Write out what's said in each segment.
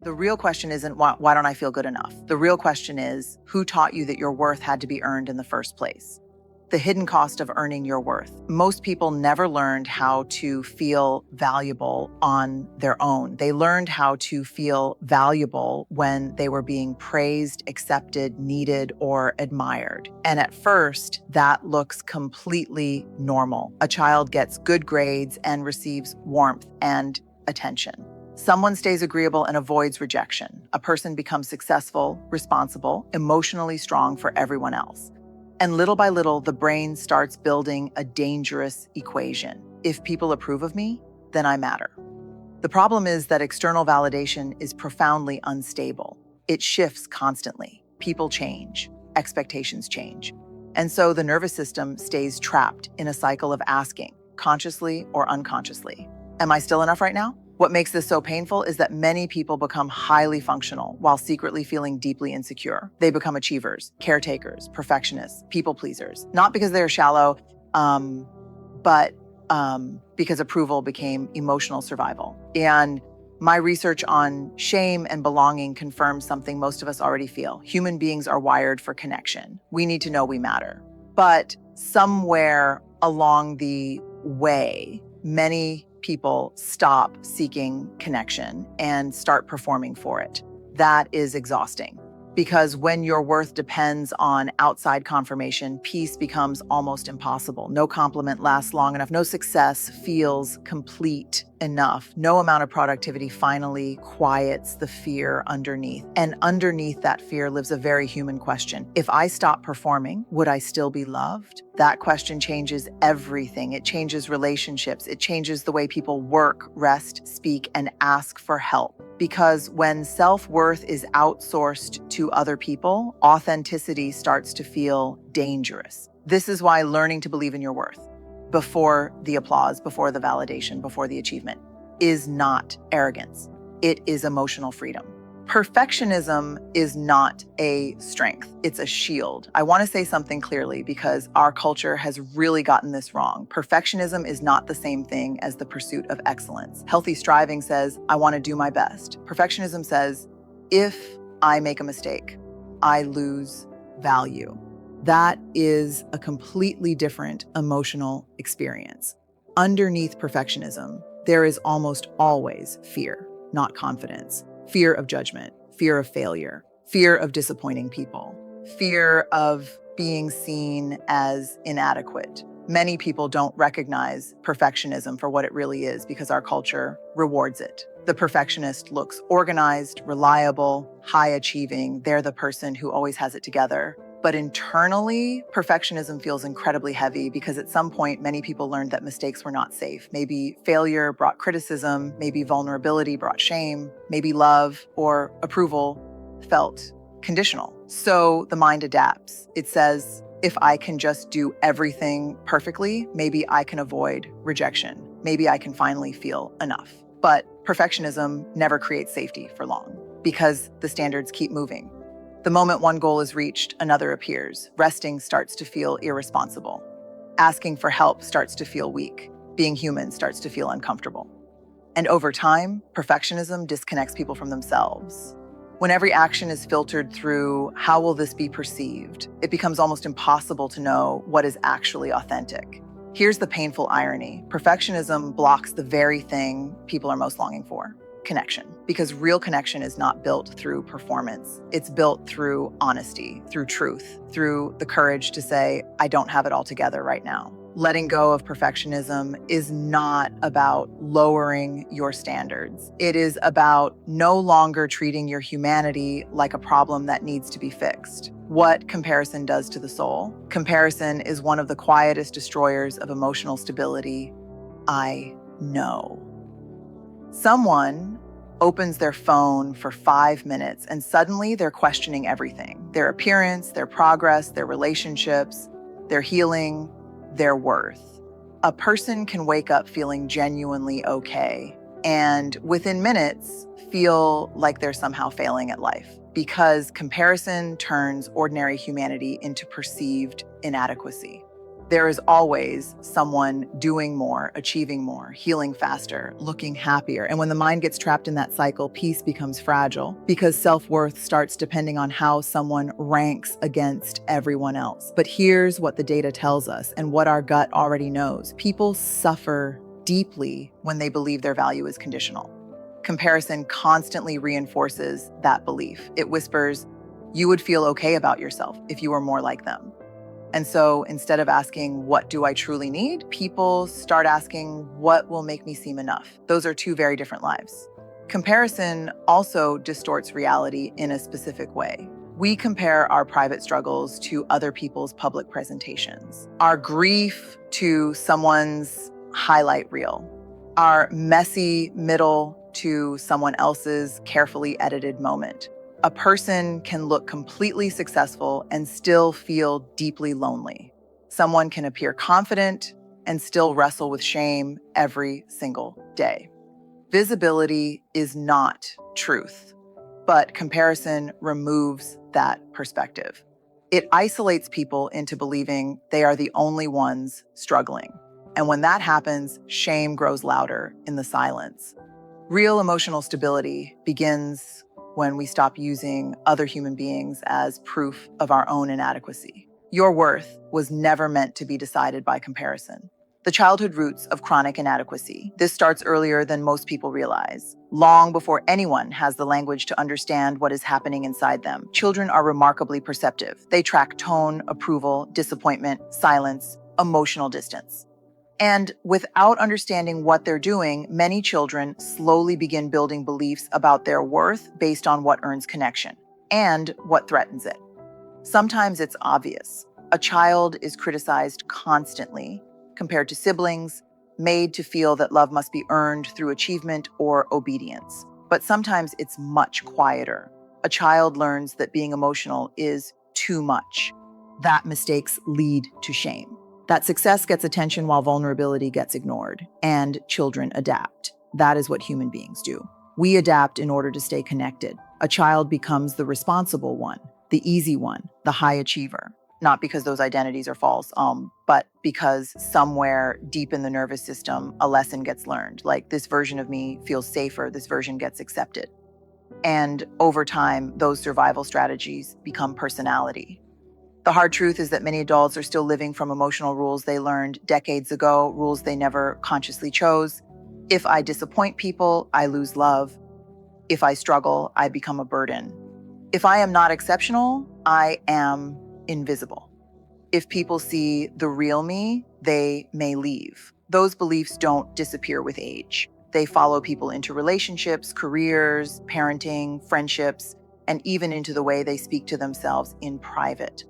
The real question isn't why don't I feel good enough? The real question is, who taught you that your worth had to be earned in the first place? The hidden cost of earning your worth. Most people never learned how to feel valuable on their own. They learned how to feel valuable when they were being praised, accepted, needed, or admired. And at first, that looks completely normal. A child gets good grades and receives warmth and attention. Someone stays agreeable and avoids rejection. A person becomes successful, responsible, emotionally strong for everyone else. And little by little, the brain starts building a dangerous equation. If people approve of me, then I matter. The problem is that external validation is profoundly unstable. It shifts constantly. People change. Expectations change. And so the nervous system stays trapped in a cycle of asking, consciously or unconsciously, am I still enough right now? What makes this so painful is that many people become highly functional while secretly feeling deeply insecure. They become achievers, caretakers, perfectionists, people pleasers, not because they're shallow, but because approval became emotional survival. And my research on shame and belonging confirms something most of us already feel. Human beings are wired for connection. We need to know we matter. But somewhere along the way, many people stop seeking connection and start performing for it. That is exhausting because when your worth depends on outside confirmation, peace becomes almost impossible. No compliment lasts long enough. No success feels complete enough. No amount of productivity finally quiets the fear underneath. And underneath that fear lives a very human question. If I stop performing, would I still be loved? That question changes everything. It changes relationships. It changes the way people work, rest, speak, and ask for help. Because when self-worth is outsourced to other people, authenticity starts to feel dangerous. This is why learning to believe in your worth before the applause, before the validation, before the achievement is not arrogance. It is emotional freedom. Perfectionism is not a strength. It's a shield. I want to say something clearly because our culture has really gotten this wrong. Perfectionism is not the same thing as the pursuit of excellence. Healthy striving says, I want to do my best. Perfectionism says, if I make a mistake, I lose value. That is a completely different emotional experience. Underneath perfectionism, there is almost always fear, not confidence. Fear of judgment, fear of failure, fear of disappointing people, fear of being seen as inadequate. Many people don't recognize perfectionism for what it really is because our culture rewards it. The perfectionist looks organized, reliable, high achieving. They're the person who always has it together. But internally, perfectionism feels incredibly heavy because at some point, many people learned that mistakes were not safe. Maybe failure brought criticism, maybe vulnerability brought shame, maybe love or approval felt conditional. So the mind adapts. It says, if I can just do everything perfectly, maybe I can avoid rejection. Maybe I can finally feel enough. But perfectionism never creates safety for long because the standards keep moving. The moment one goal is reached, another appears. Resting starts to feel irresponsible. Asking for help starts to feel weak. Being human starts to feel uncomfortable. And over time, perfectionism disconnects people from themselves. When every action is filtered through, how will this be perceived? It becomes almost impossible to know what is actually authentic. Here's the painful irony. Perfectionism blocks the very thing people are most longing for. Connection, because real connection is not built through performance. It's built through honesty, through truth, through the courage to say, I don't have it all together right now. Letting go of perfectionism is not about lowering your standards. It is about no longer treating your humanity like a problem that needs to be fixed. What comparison does to the soul? Comparison is one of the quietest destroyers of emotional stability I know. Someone opens their phone for 5 minutes and suddenly they're questioning everything. Their appearance, their progress, their relationships, their healing, their worth. A person can wake up feeling genuinely okay and within minutes feel like they're somehow failing at life because comparison turns ordinary humanity into perceived inadequacy. There is always someone doing more, achieving more, healing faster, looking happier. And when the mind gets trapped in that cycle, peace becomes fragile because self-worth starts depending on how someone ranks against everyone else. But here's what the data tells us and what our gut already knows. People suffer deeply when they believe their value is conditional. Comparison constantly reinforces that belief. It whispers, you would feel okay about yourself if you were more like them. And so instead of asking, what do I truly need? People start asking, what will make me seem enough? Those are two very different lives. Comparison also distorts reality in a specific way. We compare our private struggles to other people's public presentations, our grief to someone's highlight reel, our messy middle to someone else's carefully edited moment. A person can look completely successful and still feel deeply lonely. Someone can appear confident and still wrestle with shame every single day. Visibility is not truth, but comparison removes that perspective. It isolates people into believing they are the only ones struggling. And when that happens, shame grows louder in the silence. Real emotional stability begins when we stop using other human beings as proof of our own inadequacy. Your worth was never meant to be decided by comparison. The childhood roots of chronic inadequacy. This starts earlier than most people realize. Long before anyone has the language to understand what is happening inside them, children are remarkably perceptive. They track tone, approval, disappointment, silence, emotional distance. And without understanding what they're doing, many children slowly begin building beliefs about their worth based on what earns connection and what threatens it. Sometimes it's obvious. A child is criticized constantly, compared to siblings, made to feel that love must be earned through achievement or obedience. But sometimes it's much quieter. A child learns that being emotional is too much. That mistakes lead to shame. That success gets attention while vulnerability gets ignored, and children adapt. That is what human beings do. We adapt in order to stay connected. A child becomes the responsible one, the easy one, the high achiever. Not because those identities are false, but because somewhere deep in the nervous system, a lesson gets learned. Like, this version of me feels safer, this version gets accepted. And over time, those survival strategies become personality. The hard truth is that many adults are still living from emotional rules they learned decades ago, rules they never consciously chose. If I disappoint people, I lose love. If I struggle, I become a burden. If I am not exceptional, I am invisible. If people see the real me, they may leave. Those beliefs don't disappear with age. They follow people into relationships, careers, parenting, friendships, and even into the way they speak to themselves in private.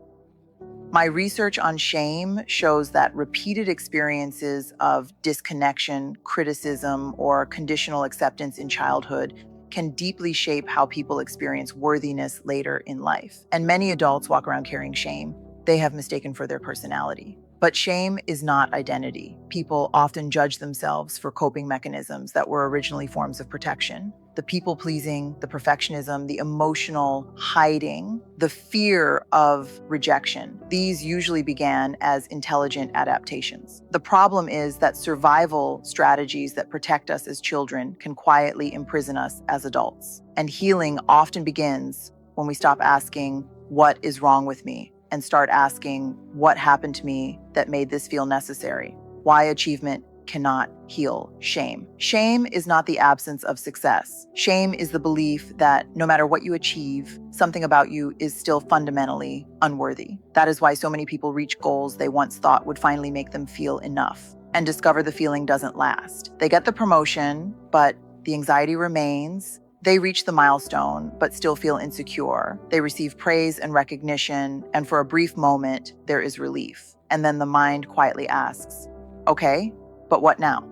My research on shame shows that repeated experiences of disconnection, criticism, or conditional acceptance in childhood can deeply shape how people experience worthiness later in life. And many adults walk around carrying shame they have mistaken for their personality. But shame is not identity. People often judge themselves for coping mechanisms that were originally forms of protection. The people-pleasing, the perfectionism, the emotional hiding, the fear of rejection. These usually began as intelligent adaptations. The problem is that survival strategies that protect us as children can quietly imprison us as adults. And healing often begins when we stop asking, what is wrong with me? And start asking, what happened to me that made this feel necessary? Why achievement cannot heal shame. Shame is not the absence of success. Shame is the belief that no matter what you achieve, something about you is still fundamentally unworthy. That is why so many people reach goals they once thought would finally make them feel enough and discover the feeling doesn't last. They get the promotion, but the anxiety remains. They reach the milestone, but still feel insecure. They receive praise and recognition, and for a brief moment, there is relief. And then the mind quietly asks, okay, but what now?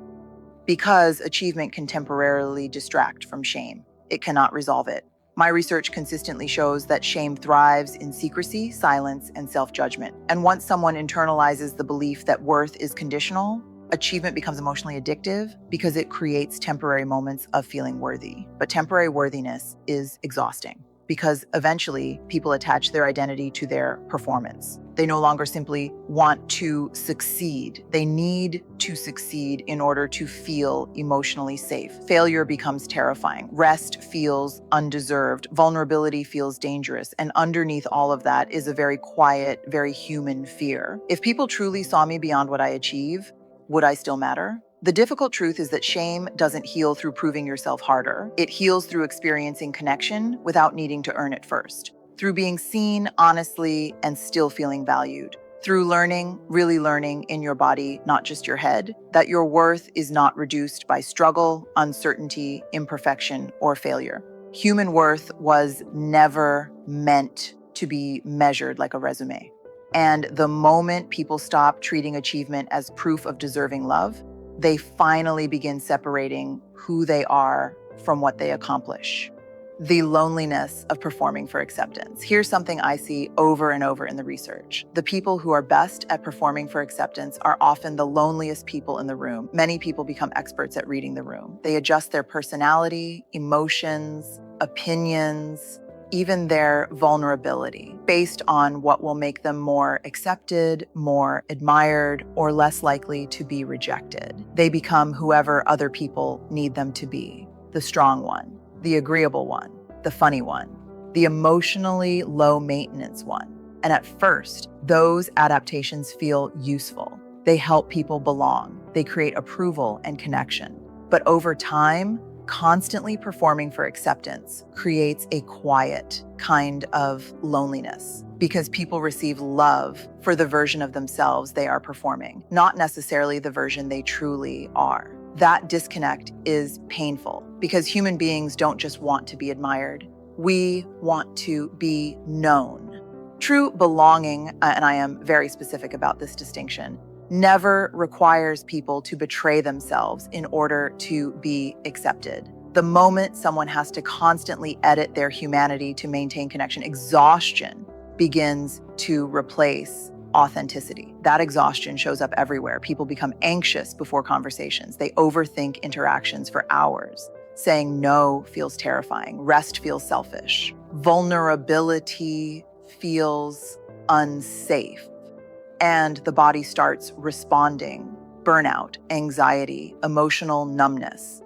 Because achievement can temporarily distract from shame. It cannot resolve it. My research consistently shows that shame thrives in secrecy, silence, and self-judgment. And once someone internalizes the belief that worth is conditional, achievement becomes emotionally addictive because it creates temporary moments of feeling worthy. But temporary worthiness is exhausting. because eventually people attach their identity to their performance. They no longer simply want to succeed. They need to succeed in order to feel emotionally safe. Failure becomes terrifying. Rest feels undeserved. Vulnerability feels dangerous. And underneath all of that is a very quiet, very human fear. If people truly saw me beyond what I achieve, would I still matter? The difficult truth is that shame doesn't heal through proving yourself harder. It heals through experiencing connection without needing to earn it first. Through being seen honestly and still feeling valued. Through learning, really learning in your body, not just your head, that your worth is not reduced by struggle, uncertainty, imperfection, or failure. Human worth was never meant to be measured like a resume. And the moment people stop treating achievement as proof of deserving love, they finally begin separating who they are from what they accomplish. The loneliness of performing for acceptance. Here's something I see over and over in the research. The people who are best at performing for acceptance are often the loneliest people in the room. Many people become experts at reading the room. They adjust their personality, emotions, opinions, even their vulnerability, based on what will make them more accepted, more admired, or less likely to be rejected. They become whoever other people need them to be. The strong one, the agreeable one, the funny one, the emotionally low maintenance one. And at first, those adaptations feel useful. They help people belong. They create approval and connection. But over time, constantly performing for acceptance creates a quiet kind of loneliness because people receive love for the version of themselves they are performing, not necessarily the version they truly are. That disconnect is painful because human beings don't just want to be admired. We want to be known. True belonging, and I am very specific about this distinction, never requires people to betray themselves in order to be accepted. The moment someone has to constantly edit their humanity to maintain connection, exhaustion begins to replace authenticity. That exhaustion shows up everywhere. People become anxious before conversations. They overthink interactions for hours. Saying no feels terrifying. Rest feels selfish. Vulnerability feels unsafe. And the body starts responding. Burnout, anxiety, emotional numbness.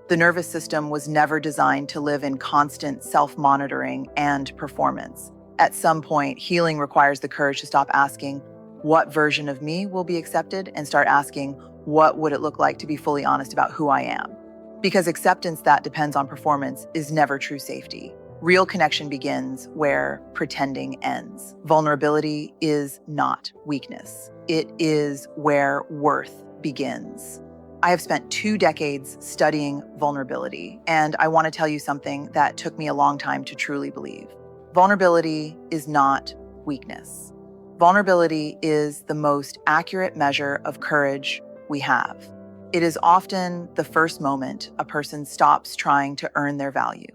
The nervous system was never designed to live in constant self-monitoring and performance. At some point, healing requires the courage to stop asking, what version of me will be accepted, and start asking, what would it look like to be fully honest about who I am? Because acceptance that depends on performance is never true safety. Real connection begins where pretending ends. Vulnerability is not weakness. It is where worth begins. I have spent 2 decades studying vulnerability, and I want to tell you something that took me a long time to truly believe. Vulnerability is not weakness. Vulnerability is the most accurate measure of courage we have. It is often the first moment a person stops trying to earn their value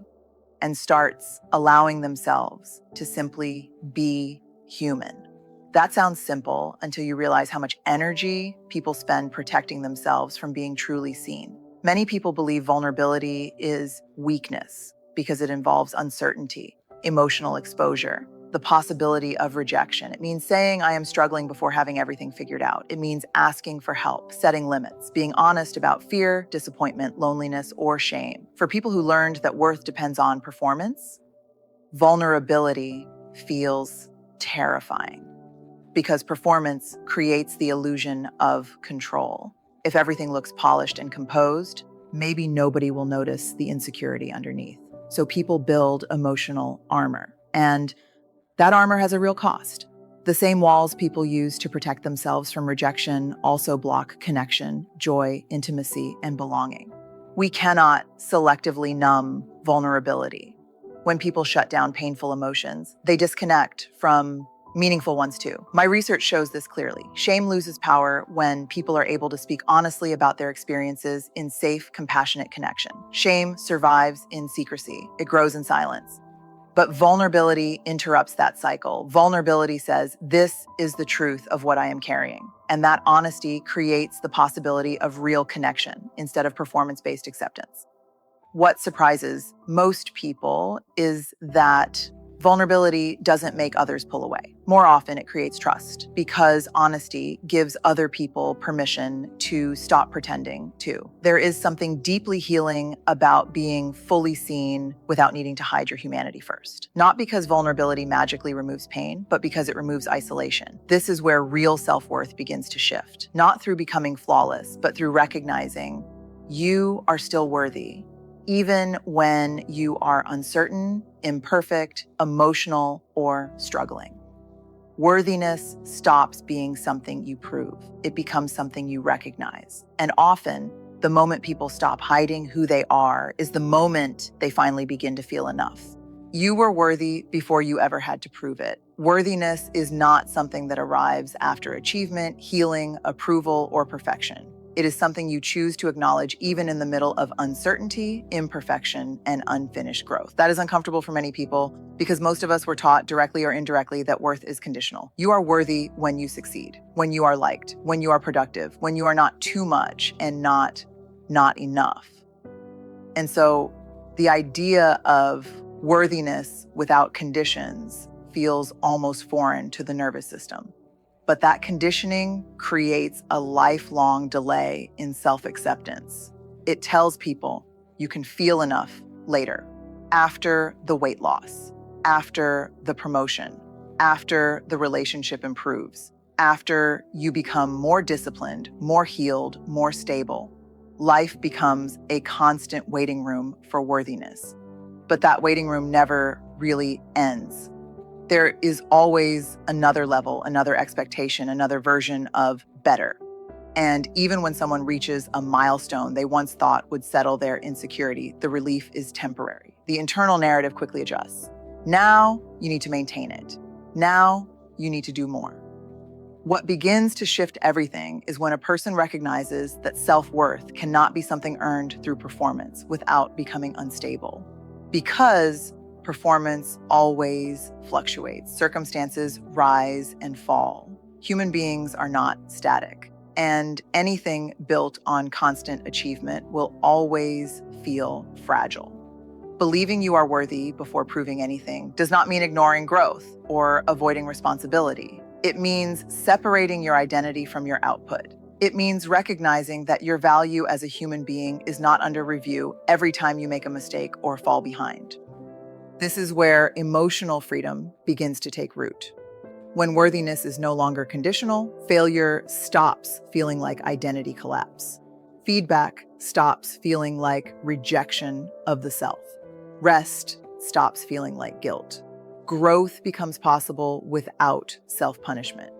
and starts allowing themselves to simply be human. That sounds simple until you realize how much energy people spend protecting themselves from being truly seen. Many people believe vulnerability is weakness because it involves uncertainty, emotional exposure, the possibility of rejection. It means saying I am struggling before having everything figured out. It means asking for help, setting limits, being honest about fear, disappointment, loneliness, or shame. For people who learned that worth depends on performance, vulnerability feels terrifying because performance creates the illusion of control. If everything looks polished and composed, maybe nobody will notice the insecurity underneath. So people build emotional armor, and that armor has a real cost. The same walls people use to protect themselves from rejection also block connection, joy, intimacy, and belonging. We cannot selectively numb vulnerability. When people shut down painful emotions, they disconnect from meaningful ones too. My research shows this clearly. Shame loses power when people are able to speak honestly about their experiences in safe, compassionate connection. Shame survives in secrecy. It grows in silence. But vulnerability interrupts that cycle. Vulnerability says, this is the truth of what I am carrying. And that honesty creates the possibility of real connection instead of performance-based acceptance. What surprises most people is that vulnerability doesn't make others pull away. More often, it creates trust because honesty gives other people permission to stop pretending too. There is something deeply healing about being fully seen without needing to hide your humanity first. Not because vulnerability magically removes pain, but because it removes isolation. This is where real self-worth begins to shift, not through becoming flawless, but through recognizing you are still worthy, even when you are uncertain, imperfect, emotional, or struggling. Worthiness stops being something you prove. It becomes something you recognize. And often, the moment people stop hiding who they are is the moment they finally begin to feel enough. You were worthy before you ever had to prove it. Worthiness is not something that arrives after achievement, healing, approval, or perfection. It is something you choose to acknowledge even in the middle of uncertainty, imperfection, and unfinished growth. That is uncomfortable for many people because most of us were taught directly or indirectly that worth is conditional. You are worthy when you succeed, when you are liked, when you are productive, when you are not too much and not enough. And so the idea of worthiness without conditions feels almost foreign to the nervous system. But that conditioning creates a lifelong delay in self-acceptance. It tells people you can feel enough later, after the weight loss, after the promotion, after the relationship improves, after you become more disciplined, more healed, more stable. Life becomes a constant waiting room for worthiness. But that waiting room never really ends. There is always another level, another expectation, another version of better. And even when someone reaches a milestone they once thought would settle their insecurity, the relief is temporary. The internal narrative quickly adjusts. Now you need to maintain it. Now you need to do more. What begins to shift everything is when a person recognizes that self-worth cannot be something earned through performance without becoming unstable. Because performance always fluctuates. Circumstances rise and fall. Human beings are not static, and anything built on constant achievement will always feel fragile. Believing you are worthy before proving anything does not mean ignoring growth or avoiding responsibility. It means separating your identity from your output. It means recognizing that your value as a human being is not under review every time you make a mistake or fall behind. This is where emotional freedom begins to take root. When worthiness is no longer conditional, failure stops feeling like identity collapse. Feedback stops feeling like rejection of the self. Rest stops feeling like guilt. Growth becomes possible without self-punishment.